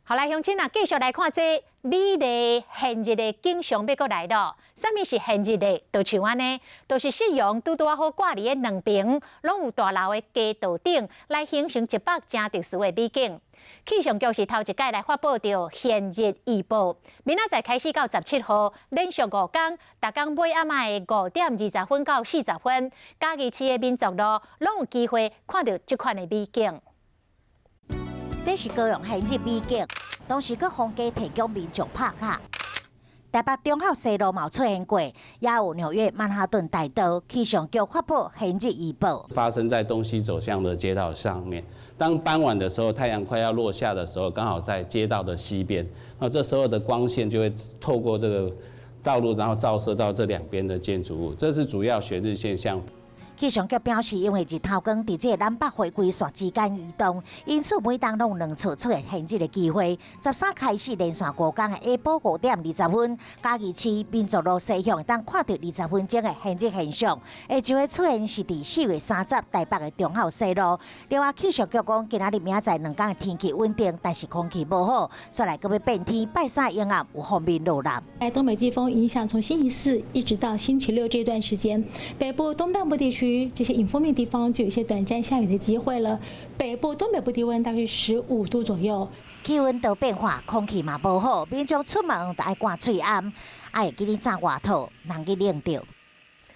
好来，乡亲啊，继续来看这美丽现日的景象要过来了。什么是现日的？就像安尼，都是夕阳拄拄好挂伫的两边，拢有大楼的街道顶来形成一幅真特殊的美景。气象局是头一届来发布着现日预报，明仔载开始到17号，连续5天，逐天尾暗暝的5点20分到40分，嘉义市的民族路拢有机会看到这款的美景。这是高雄现日美景，同时各方家提供民众拍卡。台北中校西路嘛出现过，也有纽约曼哈顿大道气象局发布现日预报。发生在东西走向的街道上面。当傍晚的时候，太阳快要落下的时候，刚好在街道的西边，那这时候的光线就会透过这个道路，然后照射到这两边的建筑物，这是主要学日现象。气象局表示，因为日头光伫这南北回归线之间移动，因此每当拢有2次出现现日的机会。13开始连续5天的下晡5点20分，嘉义市民族路西向会当看到20分钟的现日现象。下一回出现是伫4月30台北的中校西路。另外，气象局讲，今仔日明仔载2天的天气稳定，但是空气无好，说来阁要变天，拜三沿岸有风面落南。东北季风影响，从星期4一直到星期6这段时间，北部、东半部地区。这些迎风面地方就有一些短暂下雨的机会了。北部、东北部低温大约15度左右。气温都变化，空气嘛无好，民众出门都爱挂喙暗，爱记哩早外套，人去冷着。